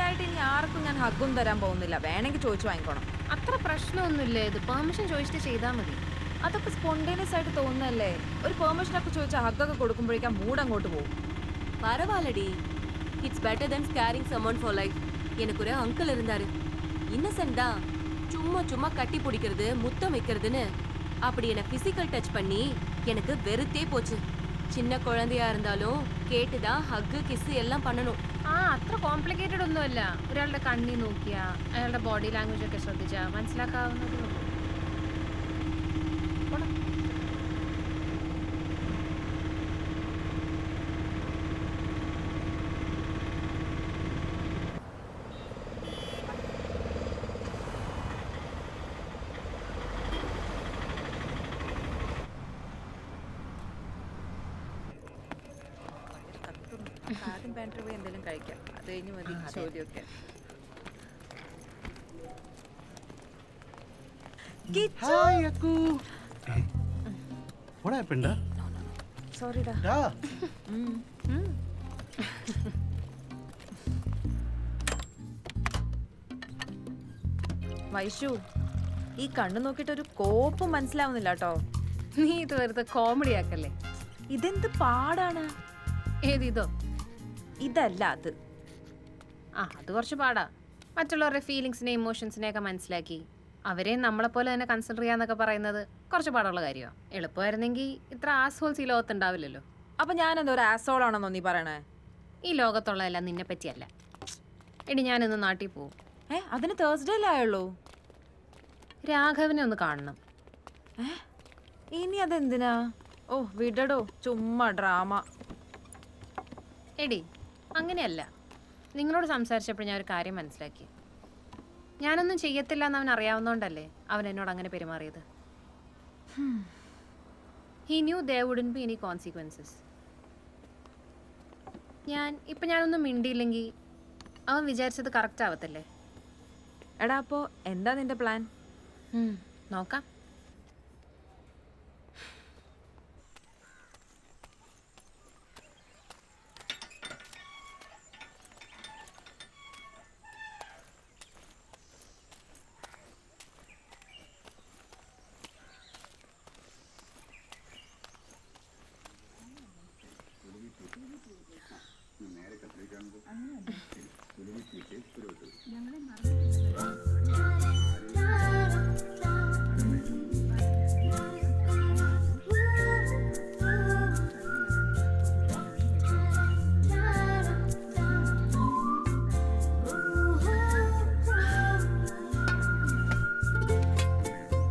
ആദ്യമായിട്ട് ഇനി ആർക്കും ഞാൻ ഹഗ്ഗും തരാൻ പോകുന്നില്ല. വേണമെങ്കിൽ ചോദിച്ചു വാങ്ങിക്കോണം. അത്ര പ്രശ്നമൊന്നുമില്ല. ഇത് പെർമിഷൻ ചോദിച്ചിട്ട് ചെയ്താൽ മതി. അതൊക്കെ സ്പോണ്ടേനിയസ് ആയിട്ട് തോന്നുന്നല്ലേ. ഒരു പെർമിഷനൊക്കെ ചോദിച്ചാൽ ഹഗ്ഗൊക്കെ കൊടുക്കുമ്പോഴേക്കും മൂഡ് അങ്ങോട്ട് പോകും. பரவாயில்லடி, it's better than scaring someone for life. எனக்கு ஒரு அங்கிள் இருந்தாரு, இன்னசென்ட் தான். சும்மா சும்மா கட்டி பிடிக்கிறது, முத்தம் வைக்கிறதுன்னு அப்படி என்ன பிசிக்கல் டச் பண்ணி எனக்கு வெறுத்தே போச்சு. சின்ன குழந்தையா இருந்தாலும் கேட்டுதான் ஹக்கு கிஸ் எல்லாம் பண்ணணும். അത്ര കോംപ്ലിക്കേറ്റഡ് ഒന്നുമല്ല. ഒരാളുടെ കണ്ണി നോക്കിയാ അയാളുടെ ബോഡി ലാംഗ്വേജ് ഒക്കെ ശ്രദ്ധിച്ചാ മനസ്സിലാക്കാവുന്നതേ ഉള്ളൂ. ആദ്യം പാൻട്രി പോയി എന്തെങ്കിലും കഴിക്കാം. അത് കഴിഞ്ഞ് മതി ചോദ്യമൊക്കെ. Hi, Aku. What happened? Sorry da. Da. Vaishu, ഈ കണ്ണു നോക്കിയിട്ട് ഒരു കോപ്പും മനസ്സിലാവുന്നില്ല കേട്ടോ. നീ ഇത് വെറുതെ കോമഡി ആക്കല്ലേ. ഇതെന്ത് പാടാണ്. ഏതിതോ? ഇതല്ല അത്. അത് കുറച്ച് പാടാ. മറ്റുള്ളവരുടെ ഫീലിങ്സിനെ ഇമോഷൻസിനെ ഒക്കെ മനസ്സിലാക്കി അവരെ നമ്മളെപ്പോലെ തന്നെ കൺസിഡർ ചെയ്യാന്നൊക്കെ പറയുന്നത് കുറച്ച് പാടുള്ള കാര്യമാണ്. എളുപ്പമായിരുന്നെങ്കിൽ ഇത്ര ആസ്ഹോൾസ് ഈ ലോകത്തുണ്ടാവില്ലല്ലോ. അപ്പൊ ഞാനെന്താ ഒരു ആസോളാണെന്നോ നീ പറയണേ? ഈ ലോകത്തുള്ളതെല്ലാം നിന്നെ പറ്റിയല്ല. എടി ഞാനിന്ന് നാട്ടിൽ പോവും. അതിന് തേഴ്സ്ഡേ ആയുള്ളൂ. രാഘവനെ ഒന്ന് കാണണം. ഇനി അതെന്തിനാ? ഓ വിടടോ, ചുമ്മാ ഡ്രാമ. എടി അങ്ങനെയല്ല. നിങ്ങളോട് സംസാരിച്ചപ്പോൾ ഞാൻ ഒരു കാര്യം മനസ്സിലാക്കി. ഞാനൊന്നും ചെയ്യത്തില്ല എന്ന് അവൻ അറിയാവുന്നതുകൊണ്ടല്ലേ അവൻ എന്നോട് അങ്ങനെ പെരുമാറിയത്. He knew there wouldn't be any consequences. ഞാനൊന്നും മിണ്ടിയില്ലെങ്കിൽ അവൻ വിചാരിച്ചത് കറക്റ്റ് ആവത്തില്ലേ? എടാ അപ്പോ എന്താ നിന്റെ പ്ലാൻ? നോക്കാം.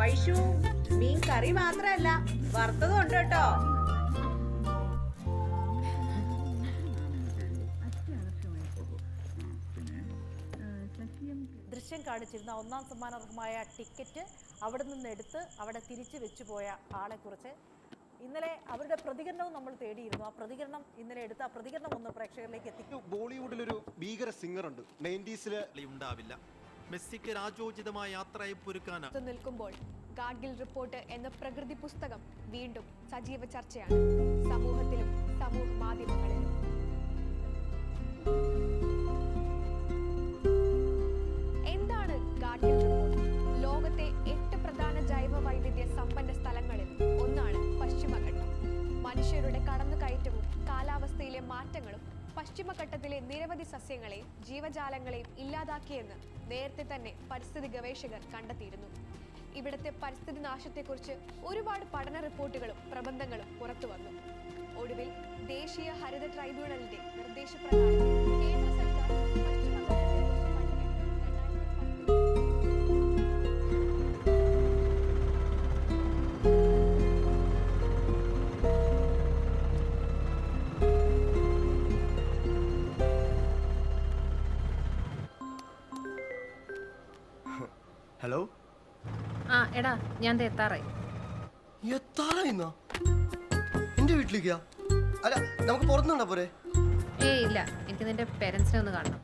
വൈഷു, മീൻ കറി മാത്രല്ല വറുത്തതും ഉണ്ട് കേട്ടോ. ദൃശ്യം കാണിച്ചിരുന്ന ഒന്നാം സമ്മാനാർഹമായ ടിക്കറ്റ് അവിടെ നിന്ന് എടുത്ത് അവിടെ തിരിച്ചു വെച്ചു പോയ ആളെക്കുറിച്ച് ഇന്നലെ അവരുടെ പ്രതികരണവും നമ്മൾ തേടിയിരുന്നു. ആ പ്രതികരണം ഇന്നലെ എടുത്ത ആ പ്രതികരണം ഒന്ന് പ്രേക്ഷകരിലേക്ക് എത്തിക്കും. ബോളിവുഡിലൊരു ഭീകര സിംഗർ ഉണ്ട്, 90s ഉണ്ടാവില്ല. മെസ്സിക്ക് രാജോചിതമായ യാത്രയപ്പൊരുക്കാൻ നിൽക്കുമ്പോൾ ഗാഡ്ഗിൽ റിപ്പോർട്ട് എന്ന പ്രകൃതി പുസ്തകം വീണ്ടും സജീവ ചർച്ചയാണ് സമൂഹത്തിലും സമൂഹ മാധ്യമങ്ങളിലും. എന്താണ് ഗാഡ്ഗിൽ റിപ്പോർട്ട്? ലോകത്തെ 8 പ്രധാന ജൈവ വൈവിധ്യ സമ്പന്ന സ്ഥലങ്ങളിൽ ഒന്നാണ് പശ്ചിമഘട്ടം. മനുഷ്യരുടെ കടന്നുകയറ്റവും കാലാവസ്ഥയിലെ മാറ്റങ്ങളും പശ്ചിമഘട്ടത്തിലെ നിരവധി സസ്യങ്ങളെയും ജീവജാലങ്ങളെയും ഇല്ലാതാക്കിയെന്ന് നേരത്തെ തന്നെ പരിസ്ഥിതി ഗവേഷകർ കണ്ടെത്തിയിരുന്നു. ഇവിടുത്തെ പരിസ്ഥിതി നാശത്തെക്കുറിച്ച് ഒരുപാട് പഠന റിപ്പോർട്ടുകളും പ്രബന്ധങ്ങളും പുറത്തു വന്നു. ഒടുവിൽ ദേശീയ ഹരിത ട്രൈബ്യൂണലിന്റെ നിർദ്ദേശപ്രകാരം കേന്ദ്ര സർക്കാർ ഹലോ. എടാ ഞാൻ എത്താറായി. എത്താറായിന്നാ? എന്റെ വീട്ടിലേക്കാ? അല്ല നമുക്ക് പുറത്തുനിന്നാ പോരെ? ഇല്ല, എനിക്ക് നിന്റെ പേരൻസിനെ ഒന്ന് കാണണം.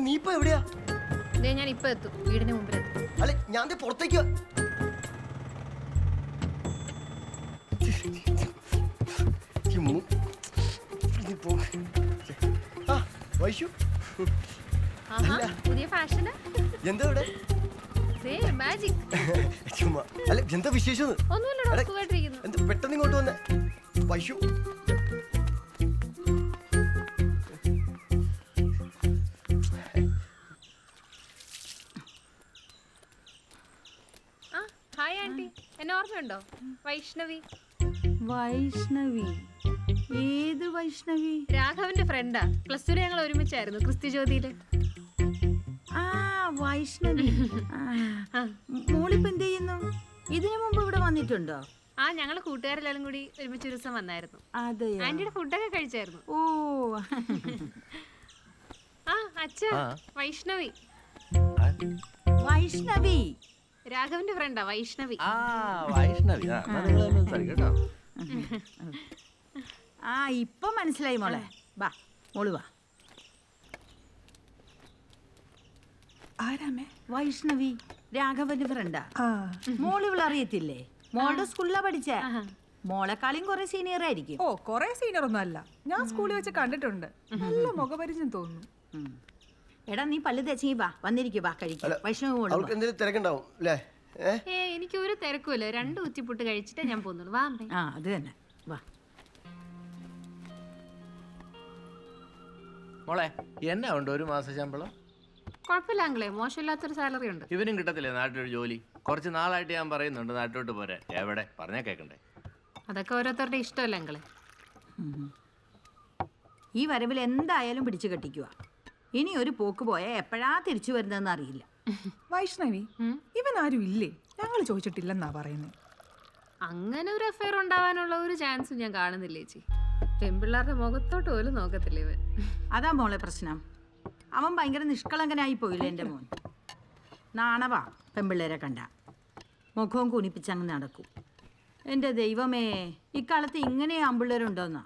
നീ ഇപ്പൊ എവിടെയാ? ഞാൻ ഇപ്പൊ എത്തും, വീടിന് മുമ്പിലെത്തും. അല്ലെ ഞാൻ പുറത്തേക്ക്. വൈഷു ആഹാ, പുതിയ ഫാഷന് എന്താ ഇവിടെ മാജിക്. ചുമ്മാ അല്ല എന്താ വിശേഷം ഒന്നുമില്ലടോ, എടാ, സുഖമായിട്ടിരിക്കുന്നു. എന്താ പെട്ടെന്ന് ഇങ്ങോട്ട് വന്നേ പശു ആ, ഹായ് ആന്റി, എന്നെ ഓർമ്മയുണ്ടോ? വൈഷ്ണവി. വൈഷ്ണവി? ഏത് വൈഷ്ണവി? രാഘവന്റെ ഫ്രണ്ടാ. +2 ഞങ്ങൾ ഒരുമിച്ചായിരുന്നു ക്രിസ്തി ജ്യോതിയില്. ആ വൈഷ്ണവി. ആ. മോളിപ്പോ എന്ത് ചെയ്യുന്നു? ഇതിനു മുമ്പ് ഇവിടെ വന്നിട്ടുണ്ടോ? ആ, ഞങ്ങള് കൂട്ടുകാരെല്ലാരും കൂടി ഒരുമിച്ച് ഒരു ദിവസം വന്നായിരുന്നു. അതെയോ? ആന്റിയുടെ ഫുഡൊക്കെ കഴിച്ചായിരുന്നു. ഓ ആ അച്ഛാ, വൈഷ്ണവി. വൈഷ്ണവി. രാഘവന്റെ ഫ്രണ്ടാ വൈഷ്ണവി. വൈഷ്ണവി. കേട്ടോ. ആ ഇപ്പൊ മനസ്സിലായി മോളെ. വാ മോള് വാ. ആരാമേ? വൈഷ്ണവി രാഘവന്റെ ഫ്രണ്ടാ. മോള് ഇവിടെ അറിയത്തില്ലേ? മോളുടെ സ്കൂളിലാ പഠിച്ച. മോളെക്കാളും കുറെ സീനിയർ ആയിരിക്കും. ഓ കൊറേ സീനിയർ ഒന്നും അല്ല, ഞാൻ സ്കൂളിൽ വെച്ച് കണ്ടിട്ടുണ്ട്. നല്ല മുഖപരിചയം തോന്നുന്നു. എടാ നീ പല്ല് തേച്ചി വാ, വന്നിരിക്കും, വാ കഴിക്കാം. വൈഷ്ണവി മോള് അവൾക്ക് എന്തെങ്കിലും തിരക്കുണ്ടാവും അല്ലേ? എനിക്ക് ഒരു തിരക്കുമില്ല. 2 ഉച്ചിപ്പുട്ട് കഴിച്ചിട്ടേ ഞാൻ പോന്നുള്ളൂ. വാ അമ്മേ. ആ അത് തന്നെ, വാ. മോളെ എന്നാ ഉണ്ട് 1 മാസ ശമ്പളം? കുഴപ്പമില്ല അങ്കിളെ, മോശമില്ലാത്തൊരു സാലറി ഉണ്ട്. ഇവനും കിട്ടത്തില്ലേ നാട്ടിലൊരു ജോലി? കുറച്ച് നാളായിട്ട് ഞാൻ പറയുന്നുണ്ട് നാട്ടിലോട്ട് പോരെ. എവിടെ പറഞ്ഞാ കേക്കണ്ടേ? അതൊക്കെ ഓരോരുത്തരുടെ ഇഷ്ടമല്ല അങ്കിളെ. ഈ വരവിൽ എന്തായാലും പിടിച്ചു കെട്ടിക്കുക. ഇനി ഒരു പോക്ക് പോയാൽ എപ്പോഴാ തിരിച്ചു വരുന്നതെന്ന് അറിയില്ല. വൈഷ്ണവി, ഇവൻ ആരും ഇല്ലേ? ഞങ്ങൾ ചോദിച്ചിട്ടില്ലെന്നാ പറയുന്നത്. അങ്ങനെ ഒരു അഫയർ ഉണ്ടാവാനുള്ള ഒരു ചാൻസും ഞാൻ കാണുന്നില്ല ചേച്ചി. പെൺപിള്ളേരുടെ മുഖത്തോട്ട് പോലും നോക്കത്തില്ല ഇവൻ. അതാ മോളെ പ്രശ്നം. അവൻ ഭയങ്കര നിഷ്കളങ്കനായി പോയില്ല എൻ്റെ മോൻ. നാണവാ പെൺപിള്ളേരെ കണ്ട. മുഖവും കുനിപ്പിച്ചങ്ങ് നടക്കും. എൻ്റെ ദൈവമേ, ഇക്കാലത്ത് ഇങ്ങനെ ആമ്പിള്ളേരുണ്ടോന്നാ.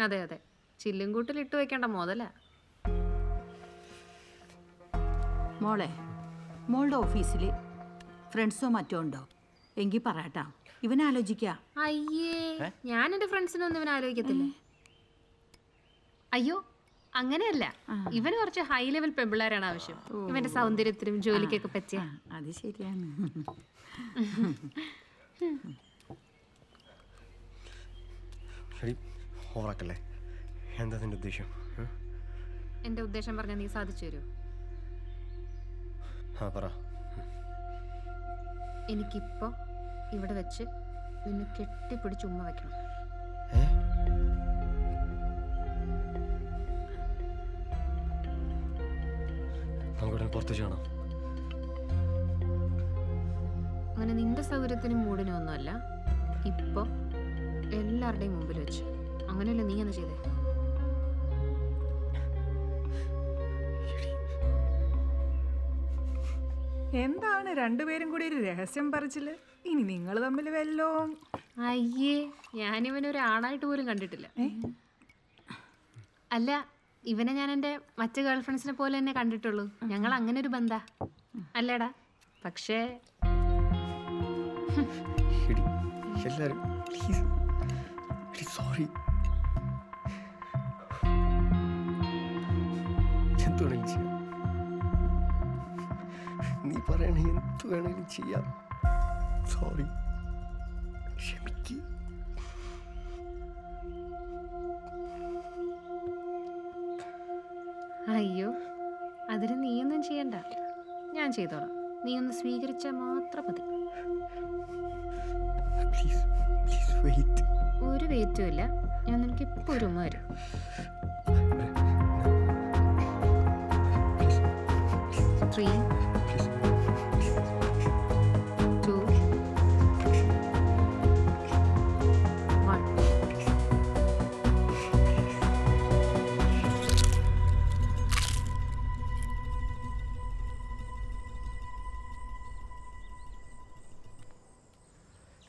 അതെ അതെ, ചില്ലും കൂട്ടിൽ ഇട്ട് വെക്കേണ്ട മുതലാ. മോളെ, മോളുടെ ഓഫീസിൽ ഫ്രണ്ട്സോ മറ്റോ ഉണ്ടോ? എങ്കിൽ പറയട്ടാ, ഇവൻ ആലോചിക്കാം. അയ്യേ, ഞാൻ എന്റെ ഫ്രണ്ട്സിനൊന്നും ഇവൻ ആലോചിക്കത്തില്ല. അയ്യോ അങ്ങനെയല്ല, ഇവന് കുറച്ച് ഹൈ ലെവൽ പെമ്പിള്ളേരാണ് ആവശ്യം. ഇവന്റെ സൗന്ദര്യത്തിനും ജോലിക്കൊക്കെ പറ്റിയ. അത് ശരിയാണ്. ഓറാക്കല്ലേ, എന്താ നിന്റെ ഉദ്ദേശം? എന്റെ ഉദ്ദേശം പറഞ്ഞാൽ നീ സാധിച്ചു തരുമോ? ആ പറ. എനിക്കിപ്പോ ഇവിടെ വെച്ച് നിന്നെ കെട്ടിപ്പിടിച്ച് ഉമ്മ വെക്കണം. നമുക്ക് പുറത്തേക്ക് കാണാം. അങ്ങനെ നിന്റെ സൗകര്യത്തിനും മൂടിനും ഒന്നുമല്ല, ഇപ്പൊ എല്ലാവരുടെയും മുമ്പിൽ വെച്ച്. അങ്ങനെയല്ല നീ എന്ന് ചെയ്തേ. എന്താണ് രണ്ടുപേരും കൂടി ഒരു രഹസ്യം പറിച്ചില്? ഇനി നിങ്ങൾ തമ്മിൽ വല്ലോ? അയ്യേ, ഞാനിവനൊരു ആണായിട്ട് പോലും കണ്ടിട്ടില്ല. അല്ല, ഇവനെ ഞാൻ എൻ്റെ മറ്റു ഗേൾഫ്രണ്ട്സിനെ പോലെ തന്നെ കണ്ടിട്ടുള്ളൂ. ഞങ്ങൾ അങ്ങനെ ഒരു ബന്ധാ അല്ലേടാ. പക്ഷേ എല്ലാരും സോറി. എന്തുവേണേലും ചെയ്യാം. നീ പറയണ എന്ത് വേണേലും ചെയ്യാം. സോറി, ക്ഷമിക്ക്. അയ്യോ, അതിന് നീയൊന്നും ചെയ്യണ്ട, ഞാൻ ചെയ്തോളാം. നീ ഒന്ന് സ്വീകരിച്ചാൽ മാത്രം മതി. ഒരു വെയിറ്റും ഇല്ല, ഞാൻ നിനക്ക് ഇപ്പൊ ഒരു ഉമ്മ വരും. Three, 2, 1.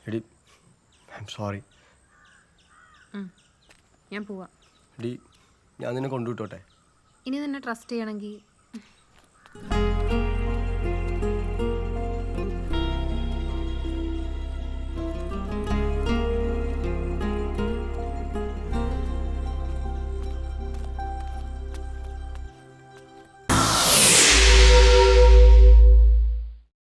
എടി, ഐ എം സോറി. ഞാൻ പോവാ. എടി, ഞാൻ നിന്നെ കൊണ്ടുവിട്ടോട്ടെ? ഇനി നിന്നെ ട്രസ്റ്റ് ചെയ്യണമെങ്കിൽ